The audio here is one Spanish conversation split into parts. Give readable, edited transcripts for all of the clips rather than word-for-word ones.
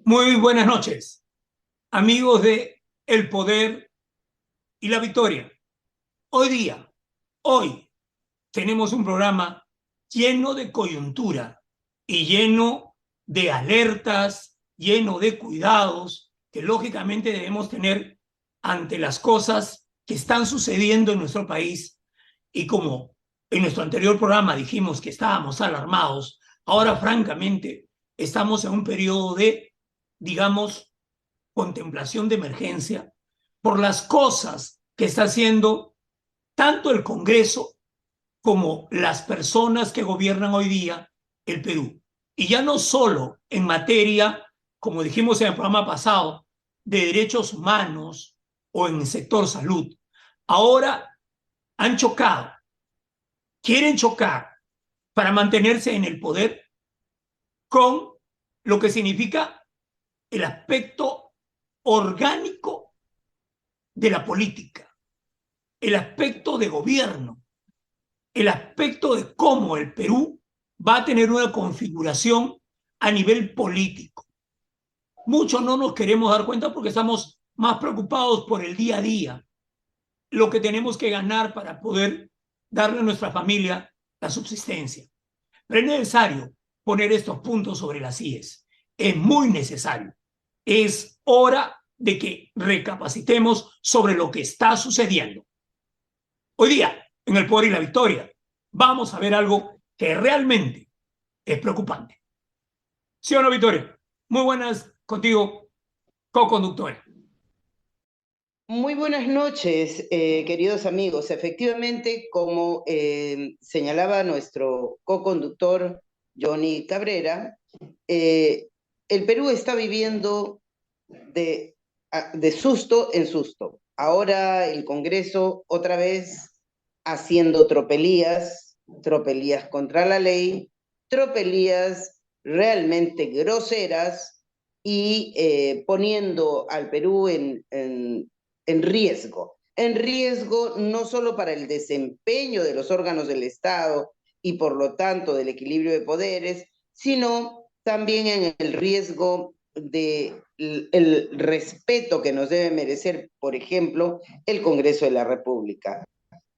Muy buenas noches, amigos de El Poder y la Victoria. Hoy día, hoy, tenemos un programa lleno de coyuntura y lleno de alertas, lleno de cuidados que lógicamente debemos tener ante las cosas que están sucediendo en nuestro país. Y como en nuestro anterior programa dijimos que estábamos alarmados, ahora francamente estamos en un periodo de, digamos, contemplación de emergencia por las cosas que está haciendo tanto el Congreso como las personas que gobiernan hoy día el Perú. Y ya no solo en materia, como dijimos en el programa pasado, de derechos humanos o en el sector salud. Ahora han chocado, quieren chocar para mantenerse en el poder con lo que significa el aspecto orgánico de la política, el aspecto de gobierno, el aspecto de cómo el Perú va a tener una configuración a nivel político. Muchos no nos queremos dar cuenta porque estamos más preocupados por el día a día, lo que tenemos que ganar para poder darle a nuestra familia la subsistencia. Pero es necesario poner estos puntos sobre las IES. Es muy necesario. Es hora de que recapacitemos sobre lo que está sucediendo. Hoy día, en El Poder y la Victoria, vamos a ver algo que realmente es preocupante. ¿Sí o no, Victoria? Muy buenas contigo, co-conductora. Muy buenas noches, queridos amigos. Efectivamente, como señalaba nuestro co-conductor Johnny Cabrera, eh, el Perú está viviendo de susto en susto. Ahora el Congreso otra vez haciendo tropelías contra la ley, tropelías realmente groseras y poniendo al Perú en riesgo no solo para el desempeño de los órganos del Estado y por lo tanto del equilibrio de poderes, sino también en el riesgo de el respeto que nos debe merecer, por ejemplo, el Congreso de la República.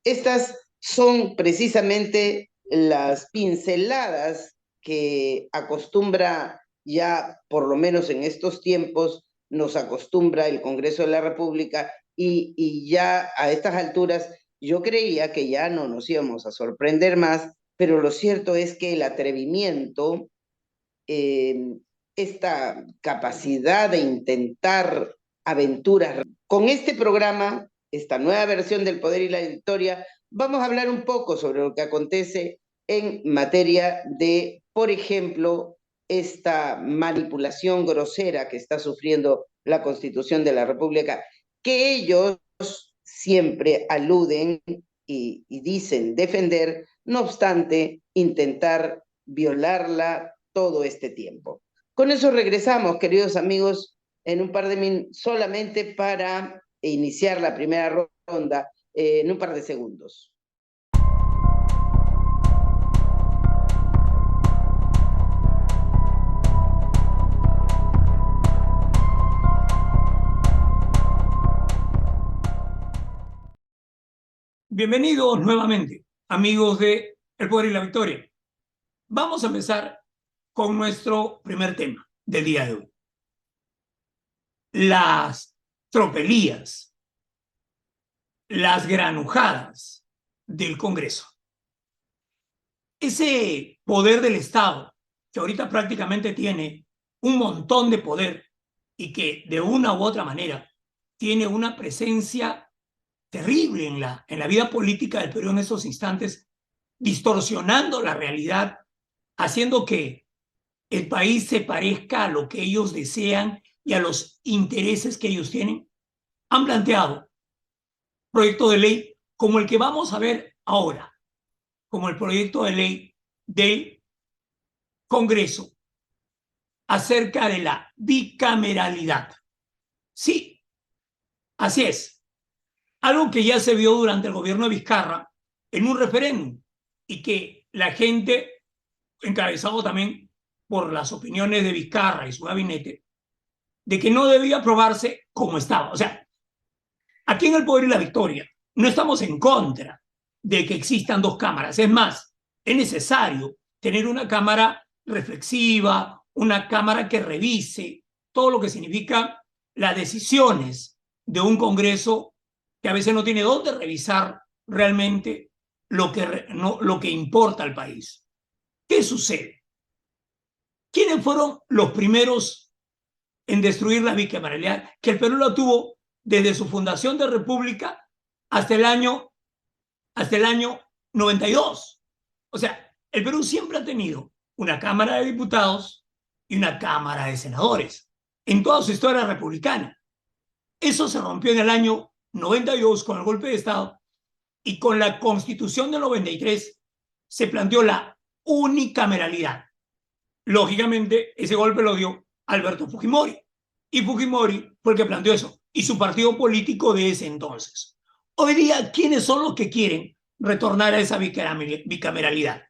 Estas son precisamente las pinceladas que acostumbra ya, por lo menos en estos tiempos, nos acostumbra el Congreso de la República y ya a estas alturas yo creía que ya no nos íbamos a sorprender más, pero lo cierto es que el atrevimiento, eh, esta capacidad de intentar aventuras. Con este programa, esta nueva versión del Poder y la Victoria, vamos a hablar un poco sobre lo que acontece en materia de, por ejemplo, esta manipulación grosera que está sufriendo la Constitución de la República, que ellos siempre aluden y dicen defender, no obstante, intentar violarla todo este tiempo. Con eso regresamos, queridos amigos, en un par de minutos, solamente para iniciar la primera ronda, en un par de segundos. Bienvenidos nuevamente, amigos de El Poder y la Victoria. Vamos a empezar con nuestro primer tema del día de hoy. Las tropelías, las granujadas del Congreso. Ese poder del Estado, que ahorita prácticamente tiene un montón de poder y que de una u otra manera tiene una presencia terrible en la vida política del Perú en estos instantes, distorsionando la realidad, haciendo que el país se parezca a lo que ellos desean y a los intereses que ellos tienen, han planteado proyectos de ley como el que vamos a ver ahora, como el proyecto de ley del Congreso acerca de la bicameralidad. Sí, así es. Algo que ya se vio durante el gobierno de Vizcarra en un referéndum y que la gente, encabezado también por las opiniones de Vizcarra y su gabinete, de que no debía aprobarse como estaba. O sea, aquí en El Poder y la Victoria no estamos en contra de que existan dos cámaras. Es más, es necesario tener una cámara reflexiva, una cámara que revise todo lo que significa las decisiones de un Congreso que a veces no tiene dónde revisar realmente lo que importa al país. ¿Qué sucede? ¿Quiénes fueron los primeros en destruir la bicameralidad? Que el Perú la tuvo desde su fundación de república hasta el año 92. O sea, el Perú siempre ha tenido una Cámara de Diputados y una Cámara de Senadores en toda su historia republicana. Eso se rompió en el año 92 con el golpe de Estado, y con la Constitución del 93 se planteó la unicameralidad. Lógicamente, ese golpe lo dio Alberto Fujimori, y Fujimori fue el que planteó eso, y su partido político de ese entonces. Hoy día, ¿quiénes son los que quieren retornar a esa bicameralidad?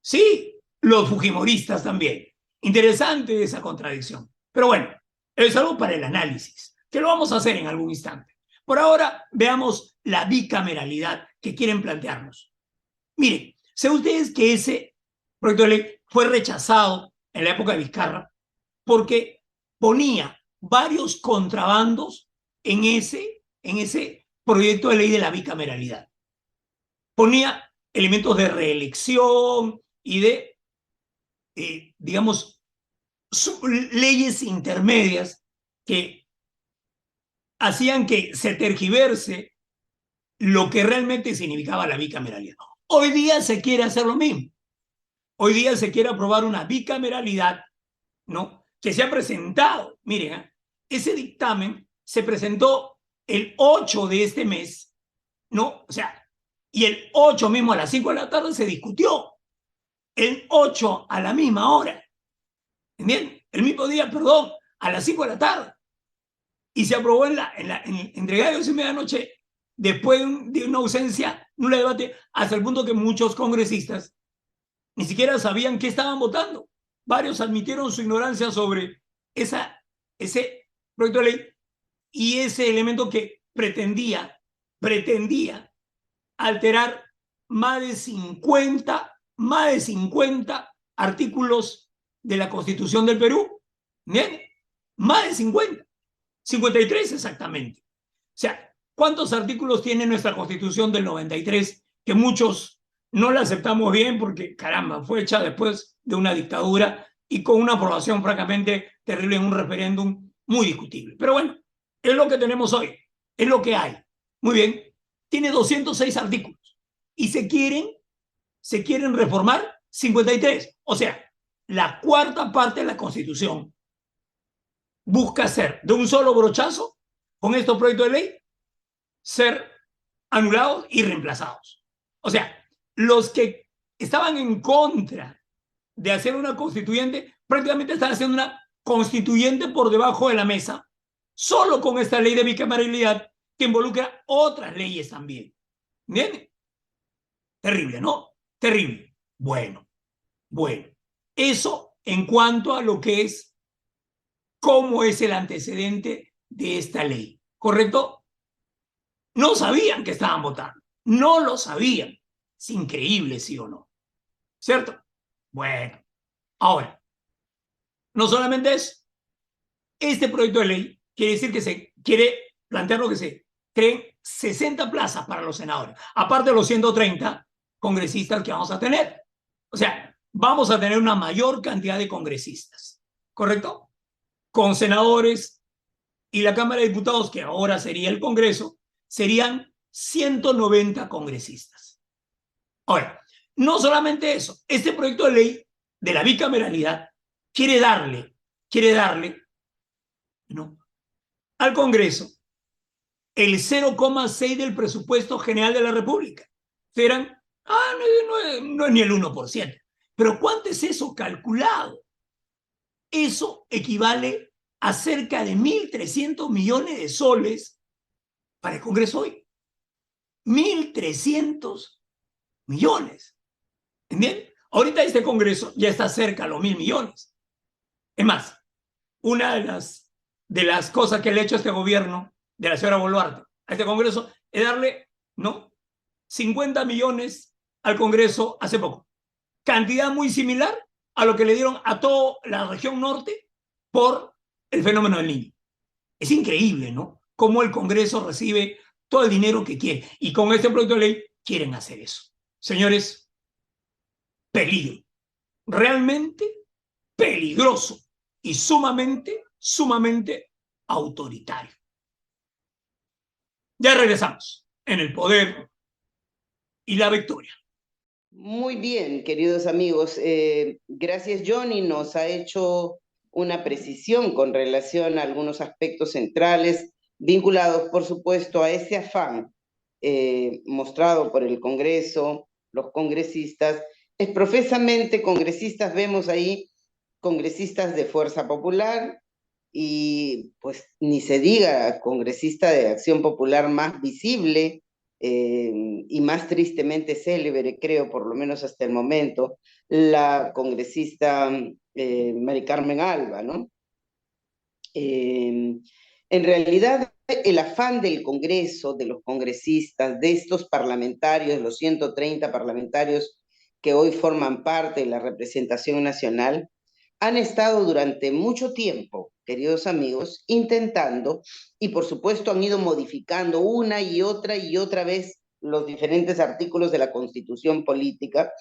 Sí, los fujimoristas también. Interesante esa contradicción. Pero bueno, es algo para el análisis, que lo vamos a hacer en algún instante. Por ahora, veamos la bicameralidad que quieren plantearnos. Miren, ¿saben ustedes que ese proyecto de ley fue rechazado en la época de Vizcarra porque ponía varios contrabandos en ese proyecto de ley de la bicameralidad? Ponía elementos de reelección y de, digamos, leyes intermedias que hacían que se tergiverse lo que realmente significaba la bicameralidad. Hoy día se quiere hacer lo mismo. Hoy día se quiere aprobar una bicameralidad, ¿no?, que se ha presentado. Miren, ese dictamen se presentó el 8 de este mes, ¿no? O sea, y el 8 mismo a las 5 de la tarde se discutió. El 8 a la misma hora. ¿Entienden? El mismo día, perdón, a las 5 de la tarde. Y se aprobó entre gallos y medianoche, después de una ausencia nula de debate, hasta el punto que muchos congresistas ni siquiera sabían qué estaban votando. Varios admitieron su ignorancia sobre ese proyecto de ley y ese elemento que pretendía alterar más de 50 artículos de la Constitución del Perú. ¿Bien? Más de 53 exactamente. O sea, ¿cuántos artículos tiene nuestra Constitución del 93 que muchos no la aceptamos bien porque, caramba, fue hecha después de una dictadura y con una aprobación francamente terrible en un referéndum muy discutible? Pero bueno, es lo que tenemos hoy, es lo que hay. Muy bien, tiene 206 artículos y se quieren reformar 53. O sea, la cuarta parte de la Constitución busca hacer de un solo brochazo, con estos proyectos de ley, ser anulados y reemplazados. O sea, los que estaban en contra de hacer una constituyente prácticamente están haciendo una constituyente por debajo de la mesa, solo con esta ley de bicameralidad que involucra otras leyes también. ¿Entienden? Terrible, ¿no? Terrible. Bueno. Eso en cuanto a lo que es cómo es el antecedente de esta ley, ¿correcto? No sabían que estaban votando, no lo sabían. Es increíble, ¿sí o no? ¿Cierto? Bueno, ahora, no solamente eso, este proyecto de ley quiere decir que se quiere plantear lo que se creen 60 plazas para los senadores, aparte de los 130 congresistas que vamos a tener. O sea, vamos a tener una mayor cantidad de congresistas, ¿correcto? Con senadores y la Cámara de Diputados, que ahora sería el Congreso, serían 190 congresistas. Ahora, no solamente eso, este proyecto de ley de la bicameralidad quiere darle, ¿no?, al Congreso el 0,6 del presupuesto general de la República. Serán, no es ni el 1%. Pero ¿cuánto es eso calculado? Eso equivale a cerca de 1.300 millones de soles para el Congreso hoy. 1.300 millones. ¿Entienden? Ahorita este Congreso ya está cerca a los 1.000 millones. Es más, una de las de las cosas que le ha hecho este gobierno de la señora Boluarte a este Congreso es darle, ¿no?, 50 millones al Congreso hace poco. Cantidad muy similar a lo que le dieron a toda la región norte por el fenómeno del Niño. Es increíble, ¿no?, cómo el Congreso recibe todo el dinero que quiere. Y con este proyecto de ley quieren hacer eso. Señores, peligro. Realmente peligroso y sumamente, sumamente autoritario. Ya regresamos en El Poder y la Victoria. Muy bien, queridos amigos. Gracias, Johnny. Nos ha hecho una precisión con relación a algunos aspectos centrales vinculados, por supuesto, a ese afán mostrado por el Congreso, los congresistas. Es profesamente congresistas, vemos ahí congresistas de Fuerza Popular y pues ni se diga congresista de Acción Popular más visible y más tristemente célebre, creo, por lo menos hasta el momento, la congresista Mari Carmen Alba, ¿no? En realidad, el afán del Congreso, de los congresistas, de estos parlamentarios, los 130 parlamentarios que hoy forman parte de la representación nacional, han estado durante mucho tiempo, queridos amigos, intentando, y por supuesto han ido modificando una y otra vez los diferentes artículos de la Constitución política,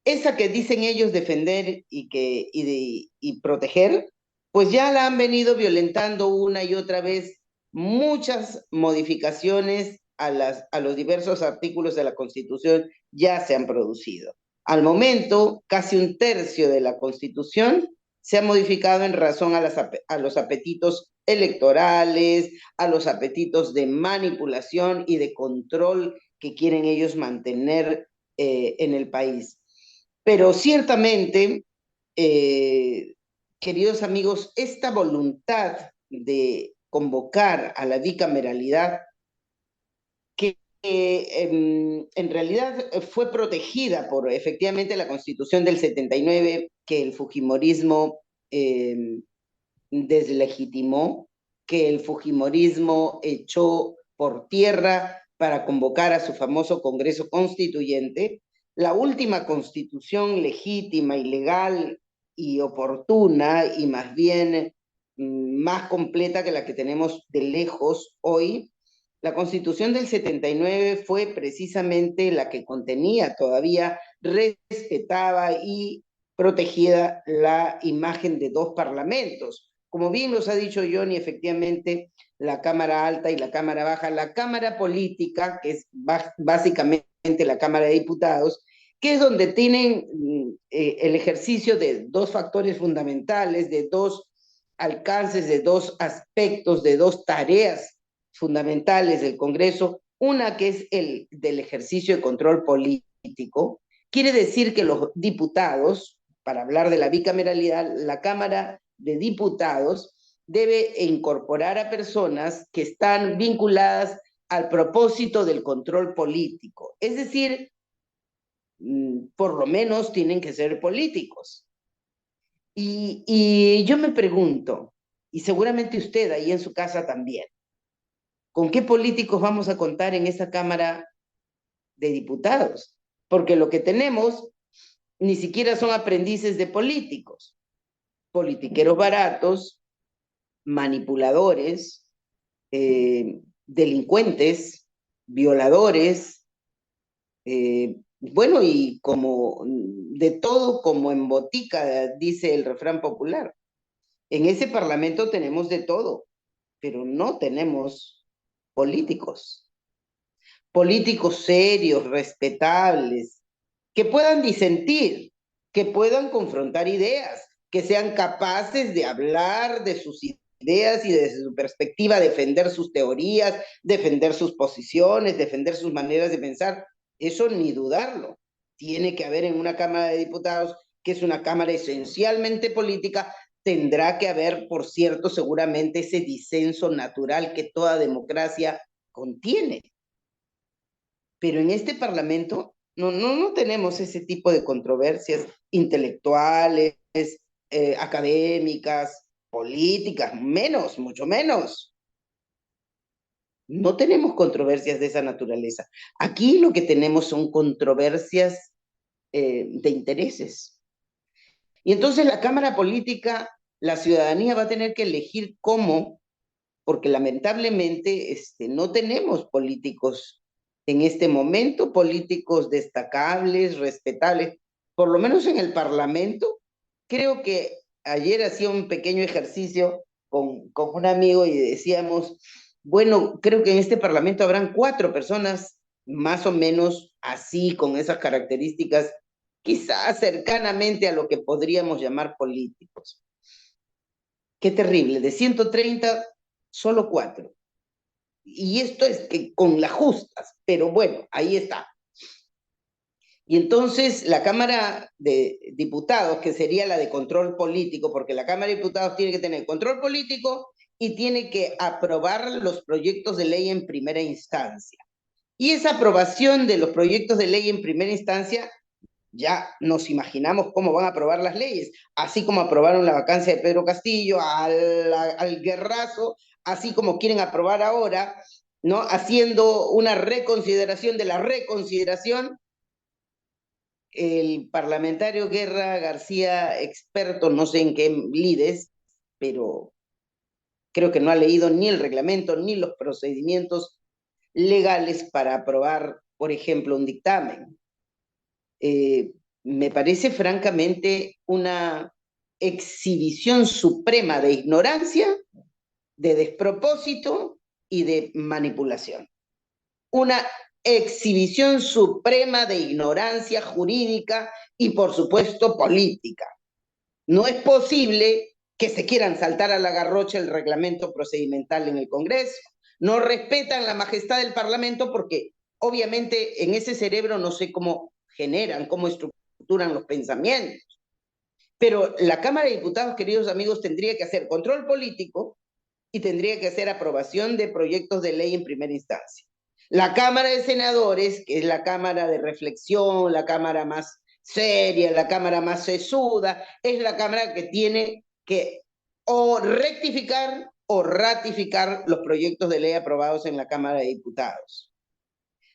esa que dicen ellos defender y proteger, pues ya la han venido violentando una y otra vez. Muchas modificaciones a los diversos artículos de la Constitución ya se han producido. Al momento, casi un tercio de la Constitución se ha modificado en razón a los apetitos electorales, a los apetitos de manipulación y de control que quieren ellos mantener en el país. Pero ciertamente, queridos amigos, esta voluntad de convocar a la bicameralidad, que en realidad fue protegida por efectivamente la Constitución del 79, que el fujimorismo deslegitimó, que el fujimorismo echó por tierra para convocar a su famoso Congreso Constituyente. La última constitución legítima y legal y oportuna y más bien más completa que la que tenemos de lejos hoy, la Constitución del 79 fue precisamente la que contenía todavía, respetaba y protegía la imagen de dos parlamentos. Como bien nos ha dicho Johnny, efectivamente, la Cámara Alta y la Cámara Baja, la Cámara Política, que es básicamente la Cámara de Diputados, que es donde tienen el ejercicio de dos factores fundamentales, de dos alcances, de dos aspectos, de dos tareas fundamentales del Congreso, una que es el del ejercicio de control político. Quiere decir que los diputados, para hablar de la bicameralidad, la Cámara de Diputados debe incorporar a personas que están vinculadas al propósito del control político. Es decir, por lo menos tienen que ser políticos. Y yo me pregunto, y seguramente usted ahí en su casa también, ¿con qué políticos vamos a contar en esa Cámara de Diputados? Porque lo que tenemos ni siquiera son aprendices de políticos, politiqueros baratos, manipuladores, delincuentes, violadores, bueno, y como de todo como en botica, dice el refrán popular. En ese parlamento tenemos de todo, pero no tenemos políticos. Políticos serios, respetables, que puedan disentir, que puedan confrontar ideas, que sean capaces de hablar de sus ideas y desde su perspectiva defender sus teorías, defender sus posiciones, defender sus maneras de pensar. Eso ni dudarlo. Tiene que haber en una Cámara de Diputados, que es una Cámara esencialmente política, tendrá que haber, por cierto, seguramente ese disenso natural que toda democracia contiene. Pero en este Parlamento no tenemos ese tipo de controversias intelectuales, académicas, políticas, menos, mucho menos. No tenemos controversias de esa naturaleza. Aquí lo que tenemos son controversias de intereses. Y entonces la Cámara Política, la ciudadanía va a tener que elegir cómo, porque lamentablemente no tenemos políticos en este momento, políticos destacables, respetables, por lo menos en el Parlamento. Creo que ayer hacía un pequeño ejercicio con un amigo y decíamos, bueno, creo que en este Parlamento habrán 4 personas más o menos así, con esas características, quizás cercanamente a lo que podríamos llamar políticos. Qué terrible, de 130, solo 4. Y esto es que con las justas, pero bueno, ahí está. Y entonces la Cámara de Diputados, que sería la de control político, porque la Cámara de Diputados tiene que tener control político y tiene que aprobar los proyectos de ley en primera instancia. Y esa aprobación de los proyectos de ley en primera instancia, ya nos imaginamos cómo van a aprobar las leyes, así como aprobaron la vacancia de Pedro Castillo, al guerrazo, así como quieren aprobar ahora, ¿no? Haciendo una reconsideración de la reconsideración. El parlamentario Guerra García, experto, no sé en qué lides, pero creo que no ha leído ni el reglamento ni los procedimientos legales para aprobar, por ejemplo, un dictamen. Me parece francamente una exhibición suprema de ignorancia, de despropósito y de manipulación. Una exhibición suprema de ignorancia jurídica y, por supuesto, política. No es posible que se quieran saltar a la garrocha el reglamento procedimental en el Congreso. No respetan la majestad del Parlamento porque, obviamente, en ese cerebro no sé cómo generan, cómo estructuran los pensamientos. Pero la Cámara de Diputados, queridos amigos, tendría que hacer control político y tendría que hacer aprobación de proyectos de ley en primera instancia. La Cámara de Senadores, que es la Cámara de reflexión, la Cámara más seria, la Cámara más sesuda, es la Cámara que tiene que o rectificar o ratificar los proyectos de ley aprobados en la Cámara de Diputados.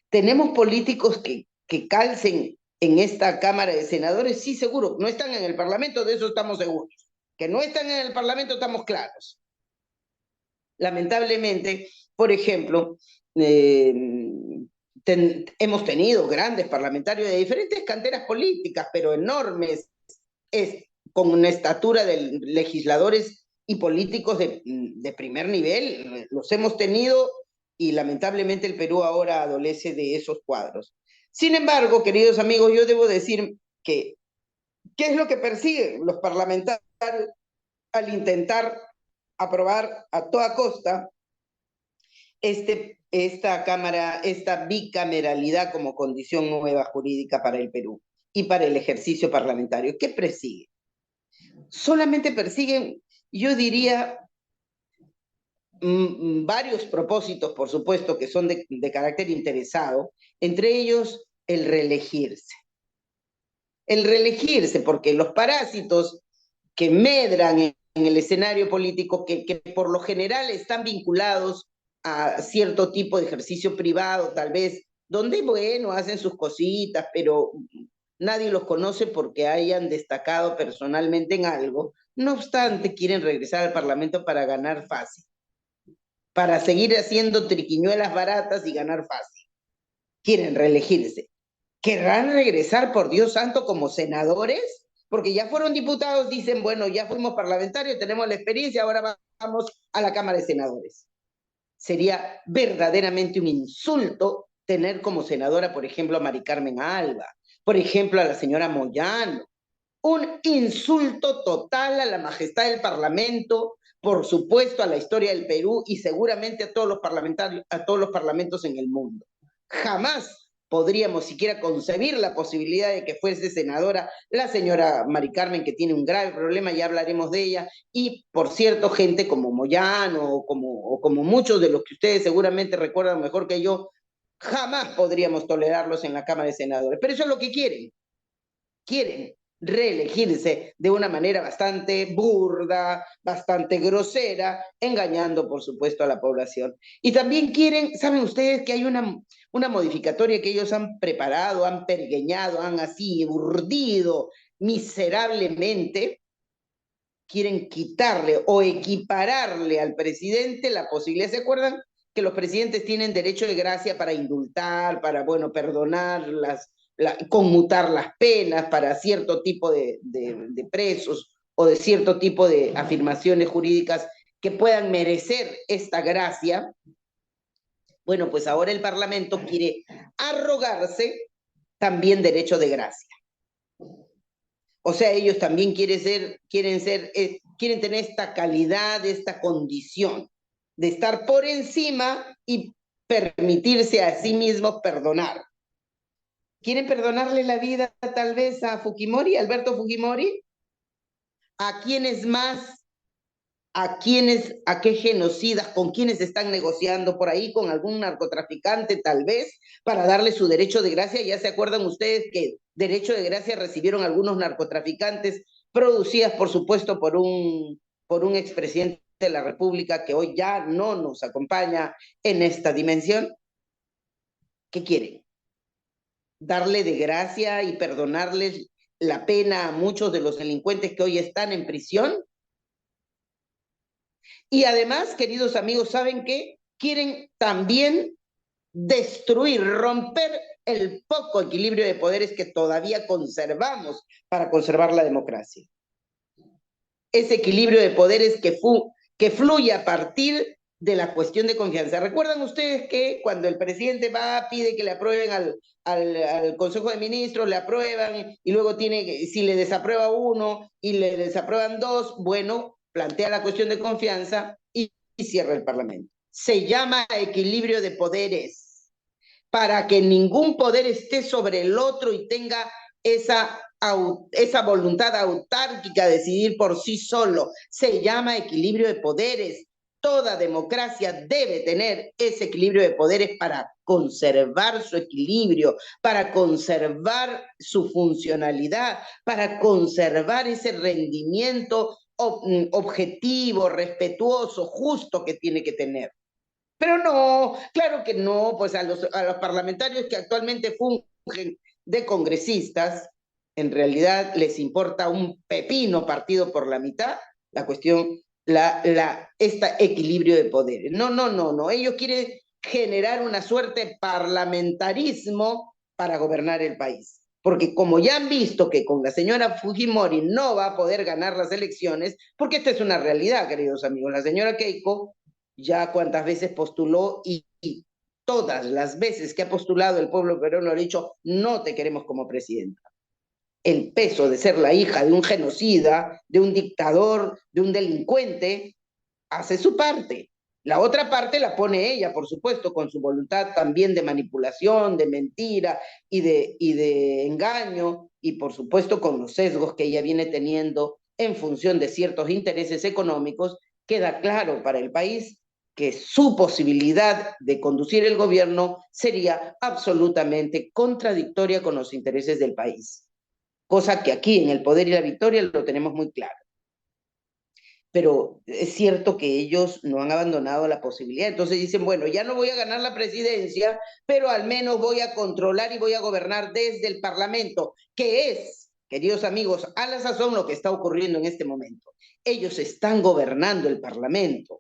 ¿Tenemos políticos que calcen en esta Cámara de Senadores? Sí, seguro. No están en el Parlamento, de eso estamos seguros. Que no están en el Parlamento, estamos claros. Lamentablemente, por ejemplo, hemos tenido grandes parlamentarios de diferentes canteras políticas, pero enormes, con una estatura de legisladores y políticos de primer nivel. Los hemos tenido y lamentablemente el Perú ahora adolece de esos cuadros. Sin embargo, queridos amigos, yo debo decir que, ¿qué es lo que persiguen los parlamentarios al intentar aprobar a toda costa esta Cámara, esta bicameralidad como condición nueva jurídica para el Perú y para el ejercicio parlamentario? ¿Qué persigue? Solamente persiguen, yo diría, varios propósitos, por supuesto, que son de carácter interesado, entre ellos el reelegirse. El reelegirse, porque los parásitos que medran en el escenario político, que por lo general están vinculados a cierto tipo de ejercicio privado, tal vez, donde, bueno, hacen sus cositas, pero nadie los conoce porque hayan destacado personalmente en algo. No obstante, quieren regresar al Parlamento para ganar fácil, para seguir haciendo triquiñuelas baratas y ganar fácil. Quieren reelegirse. ¿Querrán regresar, por Dios santo, como senadores? Porque ya fueron diputados, dicen, bueno, ya fuimos parlamentarios, tenemos la experiencia, ahora vamos a la Cámara de Senadores. Sería verdaderamente un insulto tener como senadora, por ejemplo, a Mari Carmen Alba, por ejemplo, a la señora Moyano. Un insulto total a la majestad del Parlamento, por supuesto a la historia del Perú y seguramente a todos los parlamentarios, a todos los parlamentos en el mundo. Jamás podríamos siquiera concebir la posibilidad de que fuese senadora la señora Mari Carmen, que tiene un grave problema, ya hablaremos de ella, y por cierto, gente como Moyano o como muchos de los que ustedes seguramente recuerdan mejor que yo, jamás podríamos tolerarlos en la Cámara de Senadores. Pero eso es lo que quieren. Quieren reelegirse de una manera bastante burda, bastante grosera, engañando, por supuesto, a la población. Y también quieren, ¿saben ustedes que hay una modificatoria que ellos han preparado, han pergueñado, han así urdido miserablemente? Quieren quitarle o equipararle al presidente la posibilidad. ¿Se acuerdan que los presidentes tienen derecho de gracia para indultar, para, bueno, perdonar, conmutar las penas para cierto tipo de presos o de cierto tipo de afirmaciones jurídicas que puedan merecer esta gracia? Bueno, pues ahora el Parlamento quiere arrogarse también derecho de gracia. O sea, ellos también quieren tener esta calidad, esta condición de estar por encima y permitirse a sí mismos perdonar. ¿Quieren perdonarle la vida tal vez a Fujimori, Alberto Fujimori? ¿A quiénes más? ¿A qué genocidas, con quiénes están negociando por ahí? ¿Con algún narcotraficante tal vez para darle su derecho de gracia? Ya se acuerdan ustedes que derecho de gracia recibieron algunos narcotraficantes, producidas por supuesto por un expresidente de la República que hoy ya no nos acompaña en esta dimensión. ¿Qué quieren? ¿Darle de gracia y perdonarles la pena a muchos de los delincuentes que hoy están en prisión? Y además, queridos amigos, ¿saben qué? Quieren también destruir, romper el poco equilibrio de poderes que todavía conservamos para conservar la democracia. Ese equilibrio de poderes que fluye a partir de la cuestión de confianza. ¿Recuerdan ustedes que cuando el presidente va, pide que le aprueben al Consejo de Ministros, le aprueban y luego si le desaprueba uno y le desaprueban dos, bueno, plantea la cuestión de confianza y cierra el Parlamento? Se llama equilibrio de poderes, para que ningún poder esté sobre el otro y tenga esa voluntad autárquica de decidir por sí solo. Se llama equilibrio de poderes. Toda democracia debe tener ese equilibrio de poderes para conservar su equilibrio, para conservar su funcionalidad, para conservar ese rendimiento objetivo, respetuoso, justo que tiene que tener. Pero no, claro que no, pues a los parlamentarios que actualmente fungen de congresistas, en realidad les importa un pepino partido por la mitad la cuestión, este equilibrio de poderes. No, ellos quieren generar una suerte de parlamentarismo para gobernar el país. Porque como ya han visto que con la señora Fujimori no va a poder ganar las elecciones, porque esta es una realidad, queridos amigos, la señora Keiko ya cuántas veces postuló y todas las veces que ha postulado el pueblo peruano ha dicho, no te queremos como presidenta. El peso de ser la hija de un genocida, de un dictador, de un delincuente, hace su parte. La otra parte la pone ella, por supuesto, con su voluntad también de manipulación, de mentira y de engaño, y por supuesto con los sesgos que ella viene teniendo en función de ciertos intereses económicos. Queda claro para el país que su posibilidad de conducir el gobierno sería absolutamente contradictoria con los intereses del país. Cosa que aquí en El Poder y la Victoria lo tenemos muy claro. Pero es cierto que ellos no han abandonado la posibilidad. Entonces dicen, bueno, ya no voy a ganar la presidencia, pero al menos voy a controlar y voy a gobernar desde el Parlamento, que es, queridos amigos, a la sazón lo que está ocurriendo en este momento. Ellos están gobernando el Parlamento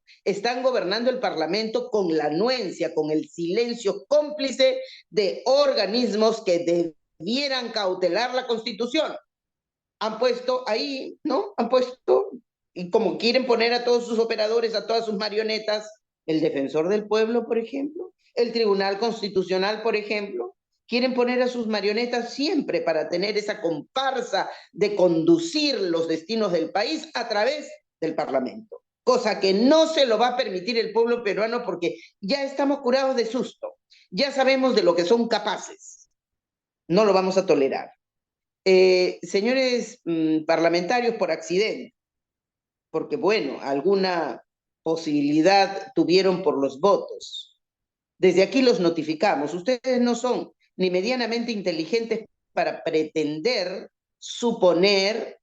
con la anuencia, con el silencio cómplice de organismos que debieran cautelar la Constitución. Han puesto ahí, ¿no? Y como quieren poner a todos sus operadores, a todas sus marionetas, el Defensor del Pueblo, por ejemplo, el Tribunal Constitucional, por ejemplo, quieren poner a sus marionetas siempre para tener esa comparsa de conducir los destinos del país a través del Parlamento, cosa que no se lo va a permitir el pueblo peruano porque ya estamos curados de susto, ya sabemos de lo que son capaces, no lo vamos a tolerar. Señores parlamentarios por accidente, porque bueno, alguna posibilidad tuvieron por los votos. Desde aquí los notificamos, ustedes no son ni medianamente inteligentes para pretender suponer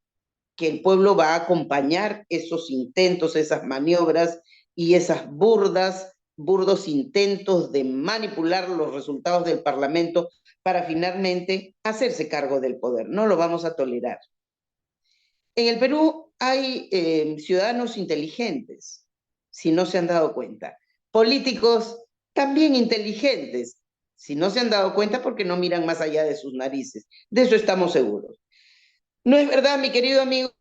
que el pueblo va a acompañar esos intentos, esas maniobras y esas burdos intentos de manipular los resultados del Parlamento para finalmente hacerse cargo del poder. No lo vamos a tolerar. En el Perú hay ciudadanos inteligentes, si no se han dado cuenta. Políticos también inteligentes, si no se han dado cuenta porque no miran más allá de sus narices. De eso estamos seguros. ¿No es verdad, mi querido amigo?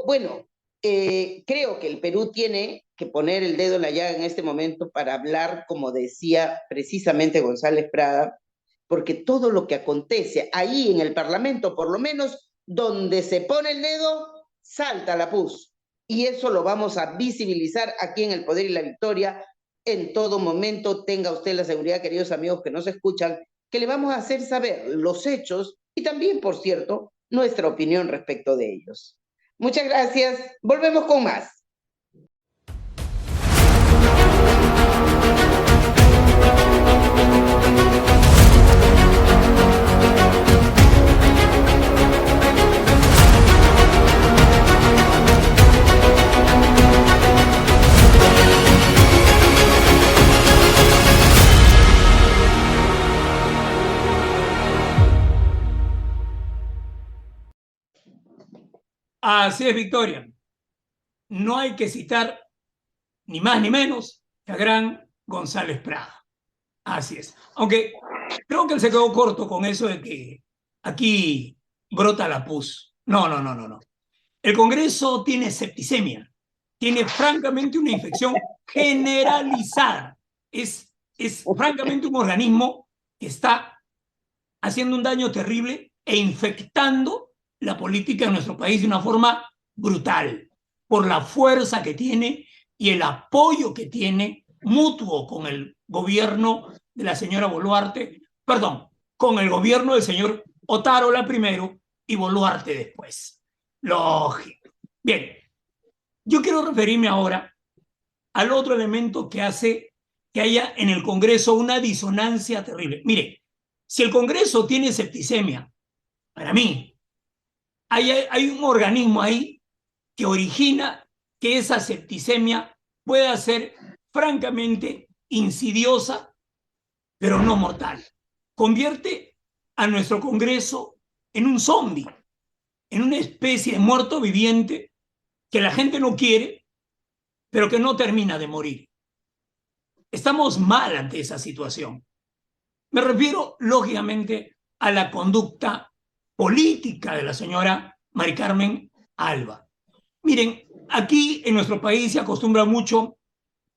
Bueno, creo que el Perú tiene que poner el dedo en la llaga en este momento para hablar, como decía precisamente González Prada, porque todo lo que acontece ahí en el Parlamento, por lo menos donde se pone el dedo, salta la pus. Y eso lo vamos a visibilizar aquí en El Poder y la Victoria en todo momento. Tenga usted la seguridad, queridos amigos que nos escuchan, que le vamos a hacer saber los hechos y también, por cierto, nuestra opinión respecto de ellos. Muchas gracias. Volvemos con más. Así es, Victoria. No hay que citar ni más ni menos que a gran González Prada. Así es. Aunque creo que él se quedó corto con eso de que aquí brota la pus. No, no, no, no, no. El Congreso tiene septicemia. Tiene francamente una infección generalizada. Es francamente un organismo que está haciendo un daño terrible e infectando la política de nuestro país de una forma brutal, por la fuerza que tiene y el apoyo que tiene mutuo con el gobierno de la señora Boluarte, perdón, con el gobierno del señor Otárola primero y Boluarte después. Lógico. Bien, yo quiero referirme ahora al otro elemento que hace que haya en el Congreso una disonancia terrible. Mire, si el Congreso tiene septicemia, para mí, hay un organismo ahí que origina que esa septicemia pueda ser francamente insidiosa, pero no mortal. Convierte a nuestro Congreso en un zombie, en una especie de muerto viviente que la gente no quiere, pero que no termina de morir. Estamos mal ante esa situación. Me refiero, lógicamente, a la conducta política de la señora Mari Carmen Alba. Miren, aquí en nuestro país se acostumbra mucho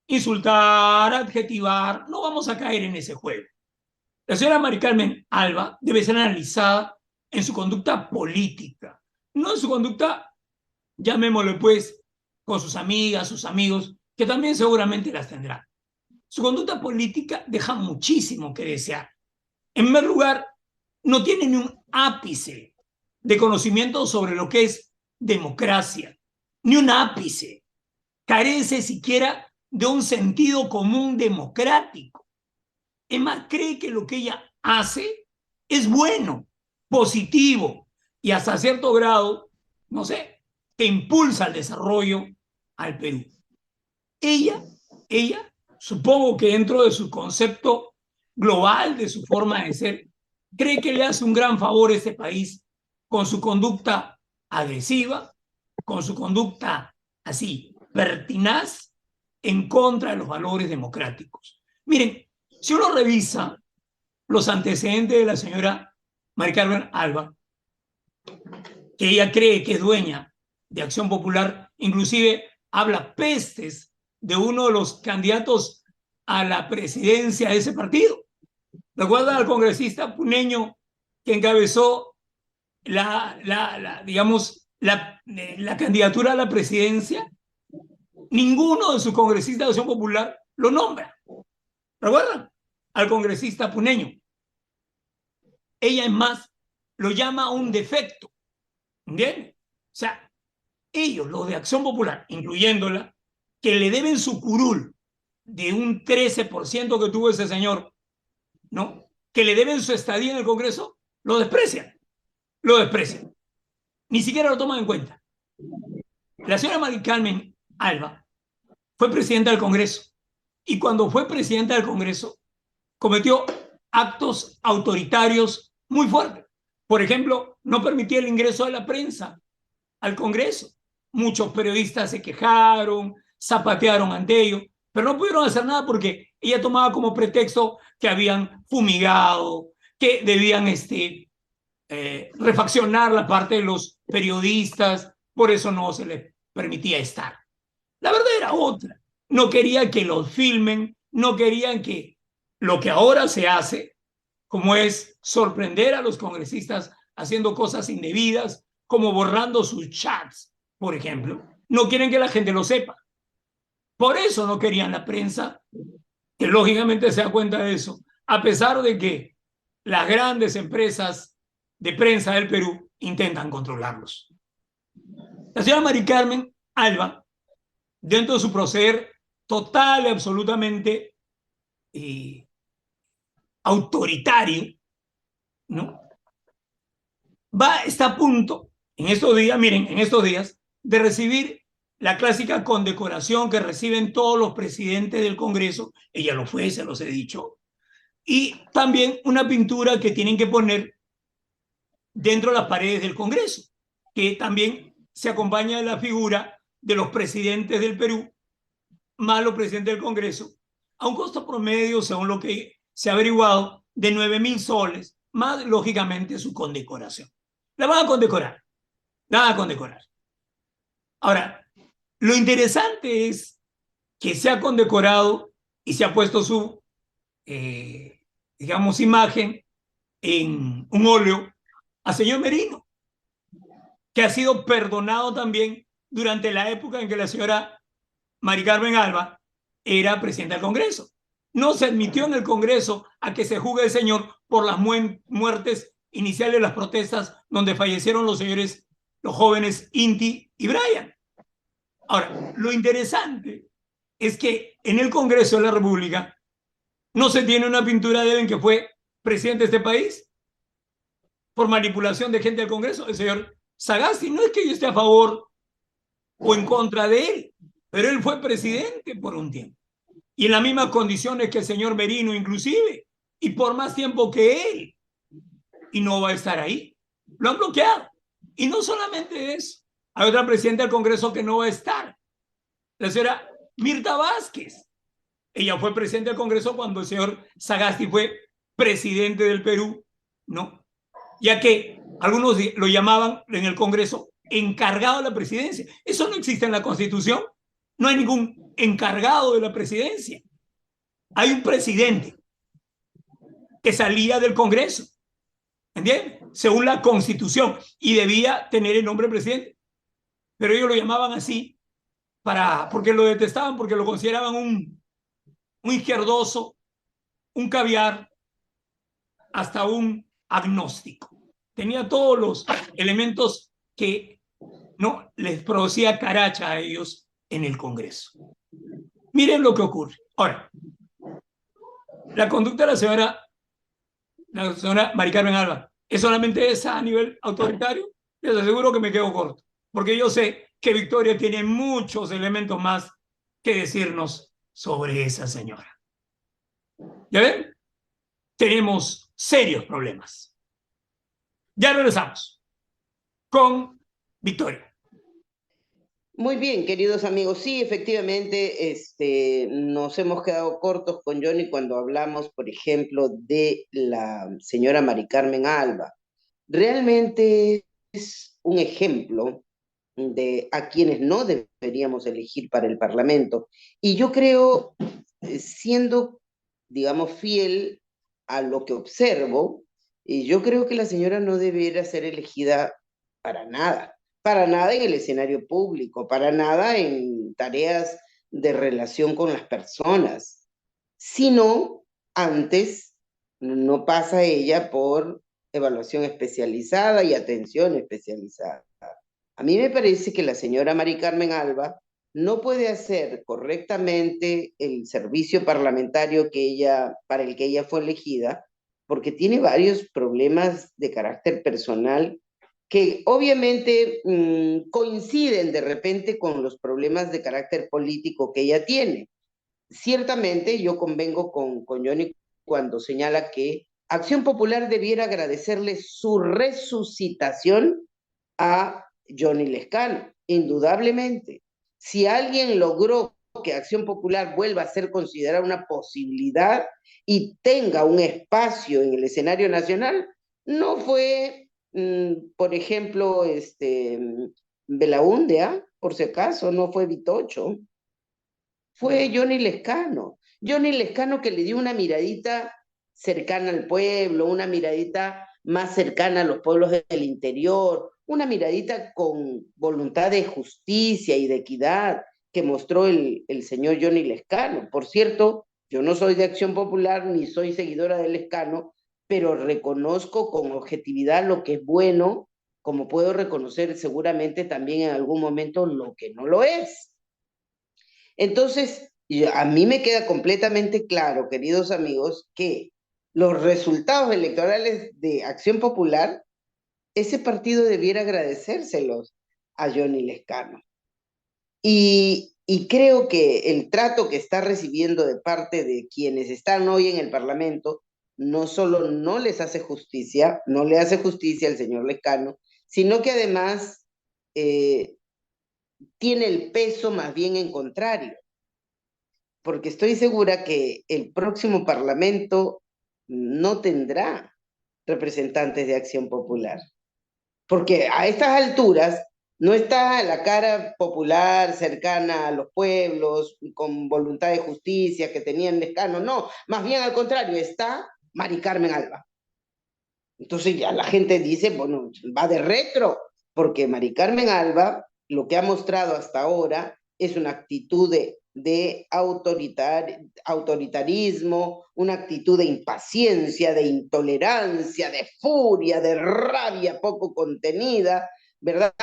insultar, adjetivar. No vamos a caer en ese juego. La señora Mari Carmen Alba debe ser analizada en su conducta política, no en su conducta, llamémoslo pues, con sus amigas, sus amigos, que también seguramente las tendrán. Su conducta política deja muchísimo que desear. En primer lugar, no tiene ni un ápice de conocimiento sobre lo que es democracia, ni un ápice. Carece siquiera de un sentido común democrático. Es más, cree que lo que ella hace es bueno, positivo y hasta cierto grado, no sé, que impulsa el desarrollo al Perú. Ella, supongo que dentro de su concepto global, de su forma de ser, cree que le hace un gran favor a este país con su conducta agresiva, con su conducta así, pertinaz, en contra de los valores democráticos. Miren, si uno revisa los antecedentes de la señora Mari Carmen Alba, que ella cree que es dueña de Acción Popular, inclusive habla pestes de uno de los candidatos a la presidencia de ese partido. ¿Recuerdan al congresista puneño que encabezó digamos, la candidatura a la presidencia? Ninguno de sus congresistas de Acción Popular lo nombra. ¿Recuerdan? Al congresista puneño. Ella, es más, lo llama un defecto. ¿Entienden? O sea, ellos, los de Acción Popular, incluyéndola, que le deben su curul de un 13% que tuvo ese señor, ¿no? Que le deben su estadía en el Congreso, lo desprecian. Lo desprecian. ni siquiera lo toman en cuenta. La señora Mari Carmen Alba fue presidenta del Congreso y cuando fue presidenta del Congreso cometió actos autoritarios muy fuertes. Por ejemplo, no permitía el ingreso de la prensa al Congreso. Muchos periodistas se quejaron, zapatearon ante ello, pero no pudieron hacer nada porque ella tomaba como pretexto que habían fumigado, que debían refaccionar la parte de los periodistas, por eso no se les permitía estar. La verdad era otra. No querían que los filmen, no querían que lo que ahora se hace, como es sorprender a los congresistas haciendo cosas indebidas, como borrando sus chats, por ejemplo, no quieren que la gente lo sepa. Por eso no querían la prensa, que lógicamente se da cuenta de eso, a pesar de que las grandes empresas de prensa del Perú intentan controlarlos. La señora Mari Carmen Alba, dentro de su proceder total y absolutamente autoritario, ¿no? Está a punto, en estos días, miren, en estos días, de recibir la clásica condecoración que reciben todos los presidentes del Congreso. Ella lo fue, se los he dicho. Y también una pintura que tienen que poner dentro de las paredes del Congreso, que también se acompaña de la figura de los presidentes del Perú, más los presidentes del Congreso, a un costo promedio, según lo que se ha averiguado, de 9.000 soles, más lógicamente su condecoración. La van a condecorar, la van a condecorar. Ahora, lo interesante es que se ha condecorado y se ha puesto su, digamos, imagen en un óleo a señor Merino, que ha sido perdonado también durante la época en que la señora Mari Carmen Alba era presidenta del Congreso. No se admitió en el Congreso a que se juzgue el señor por las muertes iniciales de las protestas donde fallecieron los señores, los jóvenes Inti y Brian. Ahora, lo interesante es que en el Congreso de la República no se tiene una pintura de él en que fue presidente de este país por manipulación de gente del Congreso, el señor Sagasti. No es que yo esté a favor o en contra de él, pero él fue presidente por un tiempo. Y en las mismas condiciones que el señor Merino inclusive, y por más tiempo que él, y no va a estar ahí. Lo han bloqueado. Y no solamente eso, hay otra presidenta del Congreso que no va a estar, la señora Mirta Vázquez. Ella fue presidenta del Congreso cuando el señor Sagasti fue presidente del Perú, ¿no? Ya que algunos lo llamaban en el Congreso encargado de la presidencia. Eso no existe en la Constitución. No hay ningún encargado de la presidencia. Hay un presidente que salía del Congreso, ¿entiendes? Según la Constitución, y debía tener el nombre de presidente. Pero ellos lo llamaban así porque lo detestaban, porque lo consideraban un izquierdoso, un caviar, hasta un agnóstico. Tenía todos los elementos que no les producía caracha a ellos en el Congreso. Miren lo que ocurre. Ahora, la conducta de la señora Mari Carmen Alba, ¿es solamente esa a nivel autoritario? Les aseguro que me quedo corto, porque yo sé que Victoria tiene muchos elementos más que decirnos sobre esa señora. ¿Ya ven? Tenemos serios problemas. Ya regresamos con Victoria. Muy bien, queridos amigos. Sí, efectivamente, nos hemos quedado cortos con Johnny cuando hablamos, por ejemplo, de la señora Mari Carmen Alba. Realmente es un ejemplo de a quienes no deberíamos elegir para el Parlamento. Y yo creo, siendo, digamos, fiel a lo que observo, yo creo que la señora no debiera ser elegida para nada en el escenario público, para nada en tareas de relación con las personas, sino antes no pasa ella por evaluación especializada y atención especializada. A mí me parece que la señora Mari Carmen Alba no puede hacer correctamente el servicio parlamentario para el que ella fue elegida, porque tiene varios problemas de carácter personal que obviamente coinciden de repente con los problemas de carácter político que ella tiene. Ciertamente yo convengo con Johnny cuando señala que Acción Popular debiera agradecerle su resucitación a Johnny Lescano, indudablemente. Si alguien logró que Acción Popular vuelva a ser considerada una posibilidad y tenga un espacio en el escenario nacional, no fue, por ejemplo, Belaúnde, por si acaso, no fue Vitocho, fue Johnny Lescano. Johnny Lescano que le dio una miradita cercana al pueblo, una miradita más cercana a los pueblos del interior, una miradita con voluntad de justicia y de equidad que mostró el señor Johnny Lescano. Por cierto, yo no soy de Acción Popular ni soy seguidora de Lescano, pero reconozco con objetividad lo que es bueno, como puedo reconocer seguramente también en algún momento lo que no lo es. Entonces, a mí me queda completamente claro, queridos amigos, que los resultados electorales de Acción Popular, ese partido debiera agradecérselos a Johnny Lescano. Y creo que el trato que está recibiendo de parte de quienes están hoy en el Parlamento no solo no les hace justicia, no le hace justicia al señor Lescano, sino que además tiene el peso más bien en contrario, porque estoy segura que el próximo Parlamento no tendrá representantes de Acción Popular, porque a estas alturas no está la cara popular cercana a los pueblos, con voluntad de justicia que tenían Lescano, no, más bien al contrario, está Mari Carmen Alba. Entonces ya la gente dice, bueno, va de retro, porque Mari Carmen Alba lo que ha mostrado hasta ahora es una actitud de autoritarismo, una actitud de impaciencia, de intolerancia, de furia, de rabia poco contenida, ¿verdad?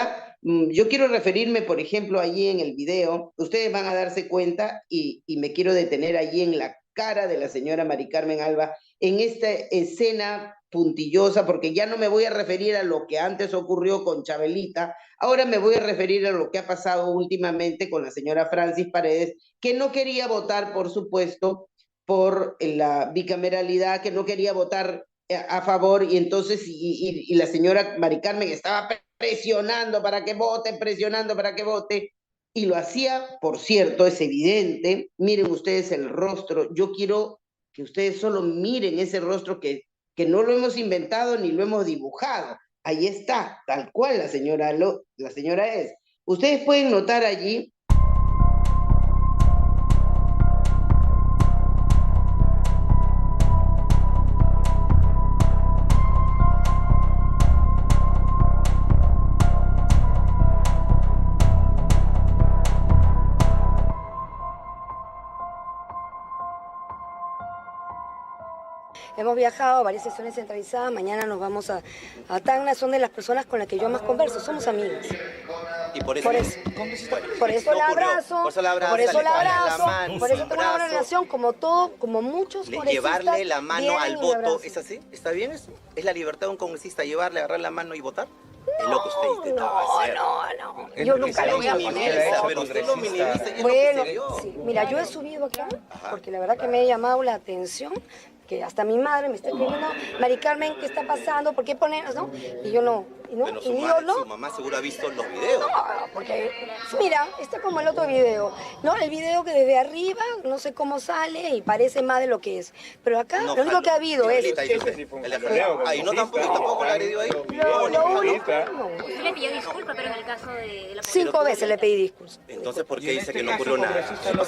Yo quiero referirme, por ejemplo, allí en el video, ustedes van a darse cuenta y me quiero detener allí en la cara de la señora Mari Carmen Alba, en esta escena puntillosa, porque ya no me voy a referir a lo que antes ocurrió con Chabelita, ahora me voy a referir a lo que ha pasado últimamente con la señora Francis Paredes, que no quería votar, por supuesto, por la bicameralidad, que no quería votar a favor, y entonces, y la señora Mari Carmen estaba presionando para que vote, presionando para que vote, y lo hacía, por cierto, es evidente, miren ustedes el rostro, yo quiero que ustedes solo miren ese rostro que no lo hemos inventado ni lo hemos dibujado. Ahí está, tal cual la señora es. Ustedes pueden notar allí Hemos viajado a varias sesiones centralizadas, mañana nos vamos a Tacna, son de las personas con las que yo más converso, somos amigos. Y por eso la abrazo, por eso tengo una buena relación, como muchos congresistas. Llevarle la mano al voto, ¿es así? ¿Está bien eso? ¿Es la libertad de un congresista llevarle, agarrar la mano y votar? No, es lo que usted intentaba hacer. No. Yo nunca lo voy a poner. Pero usted lo minimiza y es bueno, lo que se vio. sí. Mira, yo he subido acá porque la verdad que me ha llamado la atención que hasta mi madre me está escribiendo, Mari Carmen, ¿qué está pasando? ¿Por qué pones, no? Y yo no. Bueno, su mamá seguro ha visto los videos. No, porque, mira, está como el otro video, ¿no? El video que desde arriba, no sé cómo sale y parece más de lo que es. Pero acá, lo único que ha habido es... Ahí no tampoco la agredió ahí. Usted le pidió disculpas, pero en el caso de la... 5 veces le pedí disculpas. Entonces, ¿por qué dice que no ocurrió nada? No,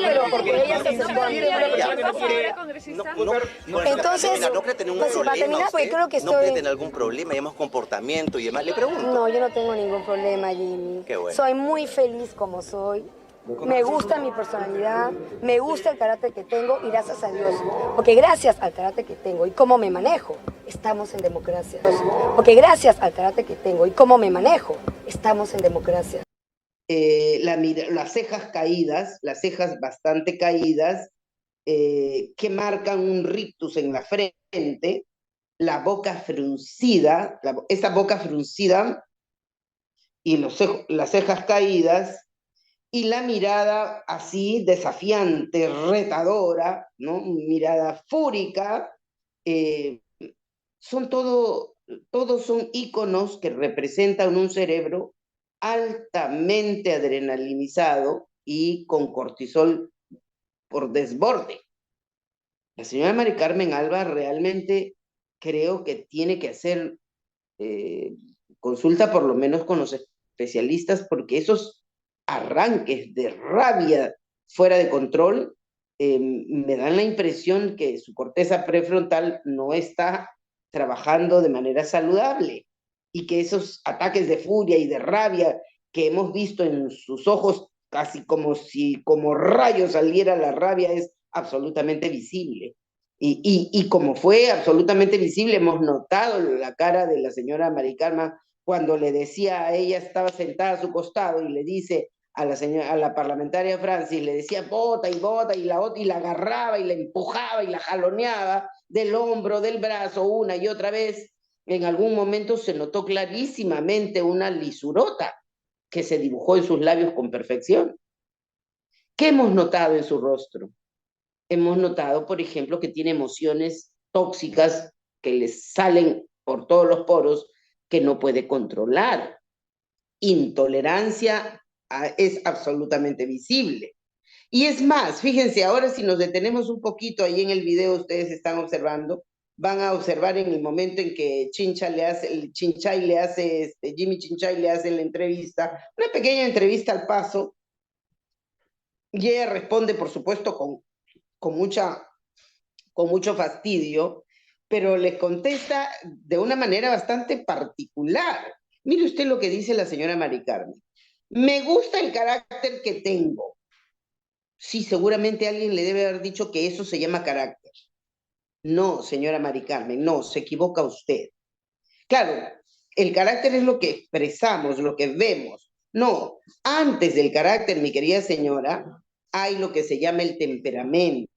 pero porque ella se acercó a mí. Entonces, no cree tener un problema. Porque creo que no cree tener algún problema, digamos, comportamiento y demás. Le pregunto. No, yo no tengo ningún problema, Jimmy. Qué bueno. Soy muy feliz como soy. Me gusta mi personalidad, me gusta el carácter que tengo y gracias a Dios, porque gracias al carácter que tengo y cómo me manejo, estamos en democracia. Porque gracias al carácter que tengo y cómo me manejo, estamos en democracia. Las cejas caídas, las cejas bastante caídas, que marcan un rictus en la frente, la boca fruncida, esa boca fruncida y las cejas caídas, y la mirada así desafiante, retadora, ¿no? Mirada fúrica, todos son íconos que representan un cerebro altamente adrenalinizado y con cortisol por desborde. La señora Mari Carmen Alba realmente creo que tiene que hacer consulta por lo menos con los especialistas, porque esos arranques de rabia fuera de control me dan la impresión que su corteza prefrontal no está trabajando de manera saludable y que esos ataques de furia y de rabia que hemos visto en sus ojos, casi como si como rayos saliera la rabia, es absolutamente visible. Y como fue absolutamente visible, hemos notado la cara de la señora Mari Carmen cuando le decía a ella, estaba sentada a su costado y le dice a la parlamentaria Francis, le decía bota, y la agarraba y la empujaba y la jaloneaba del hombro, del brazo, una y otra vez. En algún momento se notó clarísimamente una lisurota que se dibujó en sus labios con perfección. ¿Qué hemos notado en su rostro? Hemos notado, por ejemplo, que tiene emociones tóxicas que le salen por todos los poros que no puede controlar. Intolerancia es absolutamente visible. Y es más, fíjense, ahora si nos detenemos un poquito ahí en el video, ustedes están observando, van a observar en el momento en que Jimmy Chinchay le hace la entrevista, una pequeña entrevista al paso, y ella responde, por supuesto, con mucho fastidio, pero le contesta de una manera bastante particular. Mire usted lo que dice la señora Mari Carmen. Me gusta el carácter que tengo. Sí, seguramente alguien le debe haber dicho que eso se llama carácter. No, señora Mari Carmen, no, se equivoca usted. Claro, el carácter es lo que expresamos, lo que vemos. No, antes del carácter, mi querida señora, hay lo que se llama el temperamento.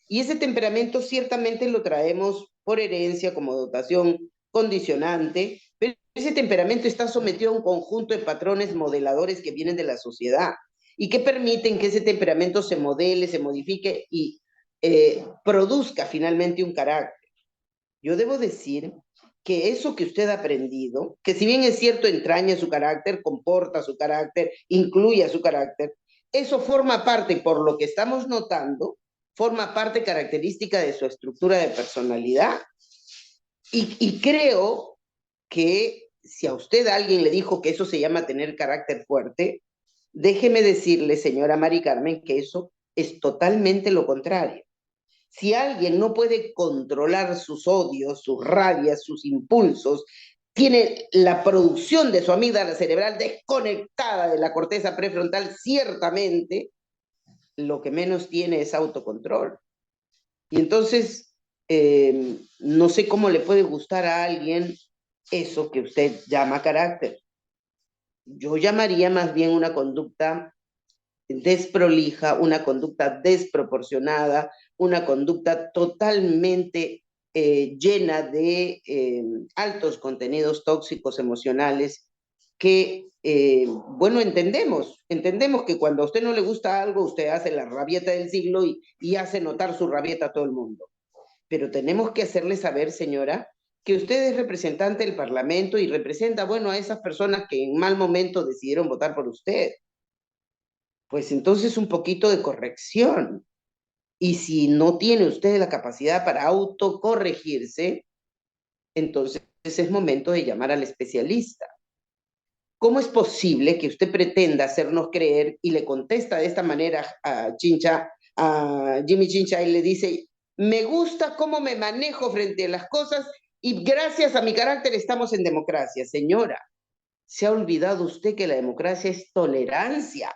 Y ese temperamento ciertamente lo traemos por herencia como dotación condicionante, pero ese temperamento está sometido a un conjunto de patrones modeladores que vienen de la sociedad y que permiten que ese temperamento se modele, se modifique y produzca finalmente un carácter. Yo debo decir que eso que usted ha aprendido, que si bien es cierto entraña su carácter, comporta su carácter, incluye a su carácter, eso forma parte, por lo que estamos notando, forma parte característica de su estructura de personalidad. Y creo que si a usted alguien le dijo que eso se llama tener carácter fuerte, déjeme decirle, señora Mari Carmen, que eso es totalmente lo contrario. Si alguien no puede controlar sus odios, sus rabias, sus impulsos, tiene la producción de su amígdala cerebral desconectada de la corteza prefrontal, ciertamente lo que menos tiene es autocontrol. Y entonces, no sé cómo le puede gustar a alguien eso que usted llama carácter. Yo llamaría más bien una conducta desprolija, una conducta desproporcionada, una conducta totalmente llena de altos contenidos tóxicos emocionales que, bueno, entendemos que cuando a usted no le gusta algo, usted hace la rabieta del siglo y hace notar su rabieta a todo el mundo. Pero tenemos que hacerle saber, señora, que usted es representante del Parlamento y representa, bueno, a esas personas que en mal momento decidieron votar por usted. Pues entonces un poquito de corrección. Y si no tiene usted la capacidad para autocorregirse, entonces es momento de llamar al especialista. ¿Cómo es posible que usted pretenda hacernos creer y le contesta de esta manera a Jimmy Chinchay y le dice, me gusta cómo me manejo frente a las cosas y gracias a mi carácter estamos en democracia? Señora, se ha olvidado usted que la democracia es tolerancia.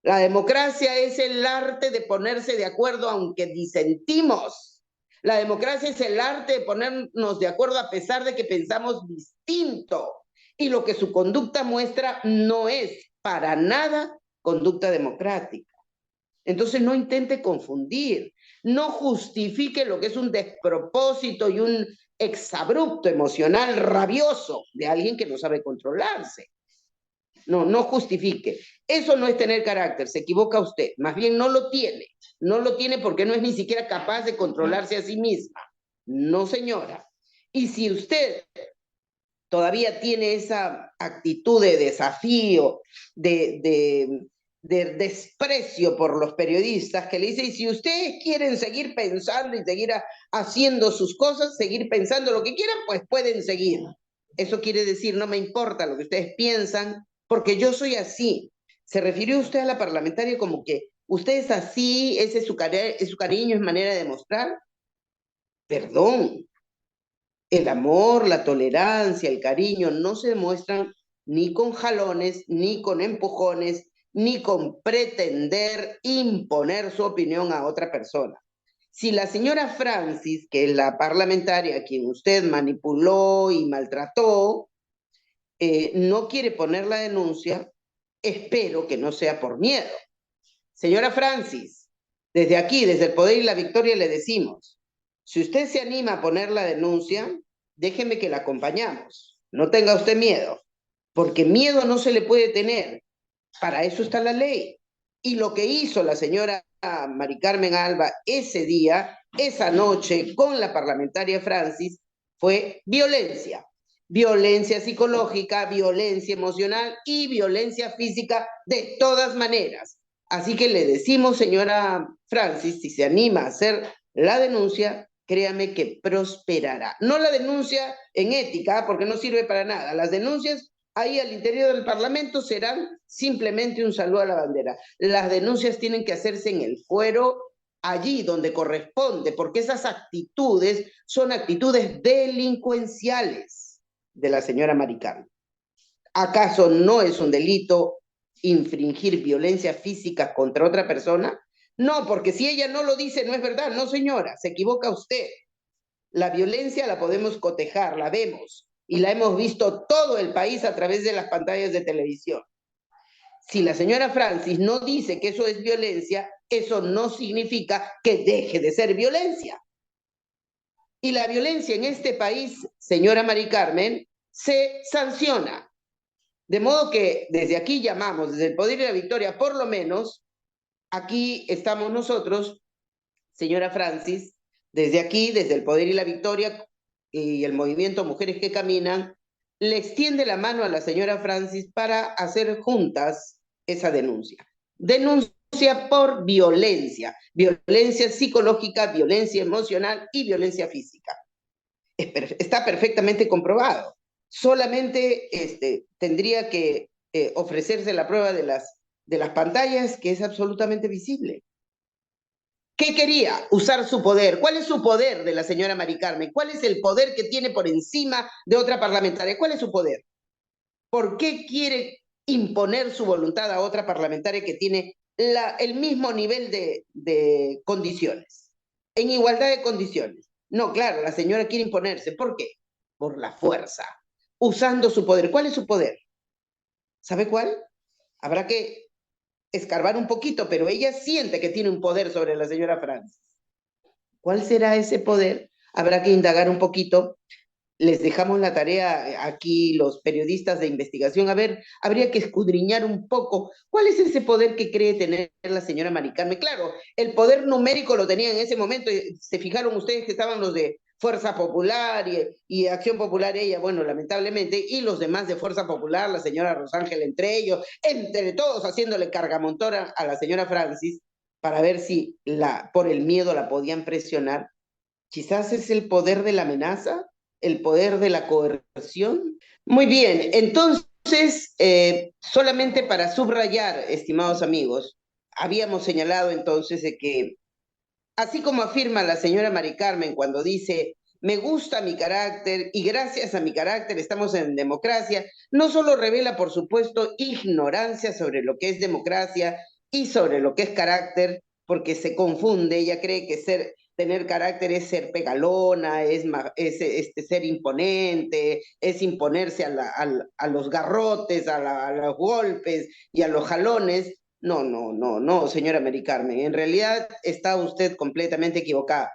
La democracia es el arte de ponerse de acuerdo aunque disentimos. La democracia es el arte de ponernos de acuerdo a pesar de que pensamos distinto. Y lo que su conducta muestra no es para nada conducta democrática. Entonces no intente confundir, no justifique lo que es un despropósito y exabrupto emocional rabioso de alguien que no sabe controlarse. No justifique. Eso no es tener carácter, se equivoca usted. Más bien no lo tiene. No lo tiene porque no es ni siquiera capaz de controlarse a sí misma. No, señora. Y si usted todavía tiene esa actitud de desafío, de desprecio por los periodistas, que le dice, y si ustedes quieren seguir pensando y seguir haciendo sus cosas, seguir pensando lo que quieran, pues pueden seguir. Eso quiere decir, no me importa lo que ustedes piensan, porque yo soy así. ¿Se refirió usted a la parlamentaria como que usted es así, ese es su cariño, es manera de demostrar? Perdón. El amor, la tolerancia, el cariño no se demuestran ni con jalones, ni con empujones, ni con pretender imponer su opinión a otra persona. Si la señora Francis, que es la parlamentaria a quien usted manipuló y maltrató, no quiere poner la denuncia, espero que no sea por miedo. Señora Francis, desde aquí, desde el Poder y la Victoria, le decimos, si usted se anima a poner la denuncia, déjeme que la acompañamos. No tenga usted miedo, porque miedo no se le puede tener. Para eso está la ley. Y lo que hizo la señora Mari Carmen Alba ese día, esa noche, con la parlamentaria Francis, fue violencia. Violencia psicológica, violencia emocional y violencia física de todas maneras. Así que le decimos, señora Francis, si se anima a hacer la denuncia, créame que prosperará. No la denuncia en ética, porque no sirve para nada. Las denuncias ahí al interior del Parlamento serán simplemente un saludo a la bandera. Las denuncias tienen que hacerse en el fuero, allí donde corresponde, porque esas actitudes son actitudes delincuenciales de la señora Mari Carmen. ¿Acaso no es un delito infringir violencia física contra otra persona? No, porque si ella no lo dice, no es verdad. No, señora, se equivoca usted. La violencia la podemos cotejar, la vemos, y la hemos visto todo el país a través de las pantallas de televisión. Si la señora Francis no dice que eso es violencia, eso no significa que deje de ser violencia. Y la violencia en este país, señora Mari Carmen, se sanciona. De modo que desde aquí llamamos, desde el Poder y la Victoria, por lo menos, aquí estamos nosotros, señora Francis, desde aquí, desde el Poder y la Victoria y el movimiento Mujeres que Caminan, le extiende la mano a la señora Francis para hacer juntas esa denuncia. Denuncia por violencia, violencia psicológica, violencia emocional y violencia física. Está perfectamente comprobado. Solamente tendría que ofrecerse la prueba de las pantallas, que es absolutamente visible. ¿Qué quería? Usar su poder. ¿Cuál es su poder de la señora Mari Carmen? ¿Cuál es el poder que tiene por encima de otra parlamentaria? ¿Cuál es su poder? ¿Por qué quiere imponer su voluntad a otra parlamentaria que tiene el mismo nivel de condiciones? En igualdad de condiciones. No, claro, la señora quiere imponerse. ¿Por qué? Por la fuerza. Usando su poder. ¿Cuál es su poder? ¿Sabe cuál? Habrá que escarbar un poquito, pero ella siente que tiene un poder sobre la señora Francis. ¿Cuál será ese poder? Habrá que indagar un poquito. Les dejamos la tarea aquí, los periodistas de investigación. A ver, habría que escudriñar un poco. ¿Cuál es ese poder que cree tener la señora Mari Carmen? Claro, el poder numérico lo tenía en ese momento. Se fijaron ustedes que estaban los de Fuerza Popular y Acción Popular, ella, bueno, lamentablemente, y los demás de Fuerza Popular, la señora Rosángel entre ellos, entre todos haciéndole cargamontora a la señora Francis para ver si por el miedo la podían presionar. Quizás es el poder de la amenaza, el poder de la coerción. Muy bien, entonces, solamente para subrayar, estimados amigos, habíamos señalado entonces de que así como afirma la señora Mari Carmen cuando dice, me gusta mi carácter y gracias a mi carácter estamos en democracia, no solo revela, por supuesto, ignorancia sobre lo que es democracia y sobre lo que es carácter, porque se confunde, ella cree que tener carácter es ser pegalona, es ser imponente, es imponerse a los garrotes, a los golpes y a los jalones. No, señora Mari Carmen, en realidad está usted completamente equivocada.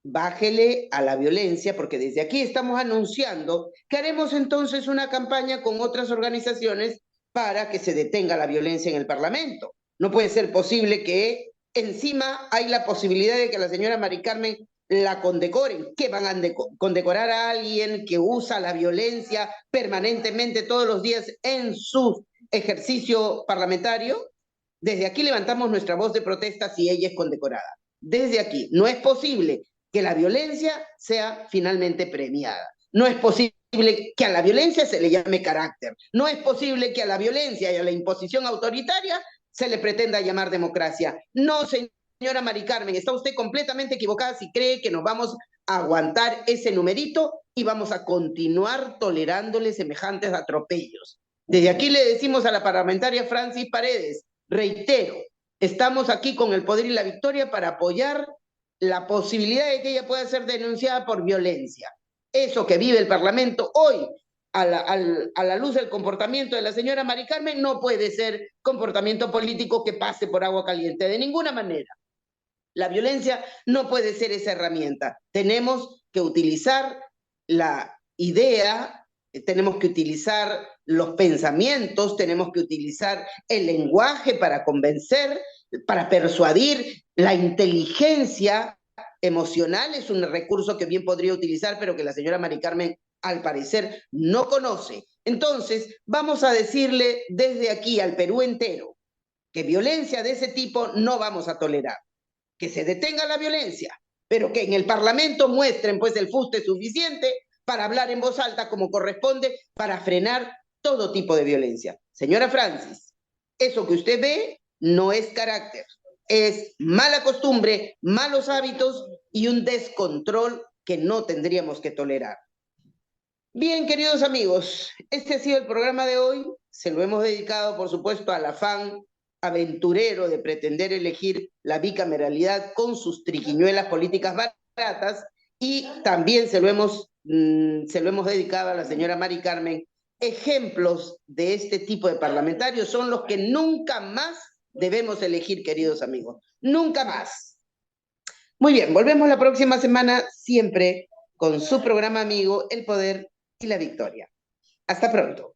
bájele a la violencia, porque desde aquí estamos anunciando que haremos entonces una campaña con otras organizaciones para que se detenga la violencia en el Parlamento. No puede ser posible que encima hay la posibilidad de que la señora Mari Carmen la condecoren. ¿Qué van a condecorar a alguien que usa la violencia permanentemente todos los días en su ejercicio parlamentario? Desde aquí levantamos nuestra voz de protesta si ella es condecorada. Desde aquí, no es posible que la violencia sea finalmente premiada. No es posible que a la violencia se le llame carácter. No es posible que a la violencia y a la imposición autoritaria se le pretenda llamar democracia. No, señora Mari Carmen, está usted completamente equivocada si cree que nos vamos a aguantar ese numerito y vamos a continuar tolerándole semejantes atropellos. Desde aquí le decimos a la parlamentaria Francis Paredes, reitero, estamos aquí con el poder y la victoria para apoyar la posibilidad de que ella pueda ser denunciada por violencia. Eso que vive el Parlamento hoy, a la luz del comportamiento de la señora Mari Carmen, no puede ser comportamiento político que pase por agua caliente, de ninguna manera. La violencia no puede ser esa herramienta. Tenemos que utilizar la idea, tenemos que utilizar los pensamientos, tenemos que utilizar el lenguaje para convencer, para persuadir. La inteligencia emocional es un recurso que bien podría utilizar, pero que la señora Mari Carmen, al parecer, no conoce. Entonces, vamos a decirle desde aquí al Perú entero que violencia de ese tipo no vamos a tolerar. Que se detenga la violencia, pero que en el Parlamento muestren pues el fuste suficiente para hablar en voz alta como corresponde para frenar todo tipo de violencia. Señora Francis, eso que usted ve no es carácter, es mala costumbre, malos hábitos y un descontrol que no tendríamos que tolerar. Bien, queridos amigos, este ha sido el programa de hoy. Se lo hemos dedicado, por supuesto, al afán aventurero de pretender elegir la bicameralidad con sus triquiñuelas políticas baratas, y también se lo hemos dedicado a la señora Mari Carmen. Ejemplos de este tipo de parlamentarios son los que nunca más debemos elegir, queridos amigos. Nunca más. Muy bien, volvemos la próxima semana, siempre con su programa amigo, El Poder y la Victoria. Hasta pronto.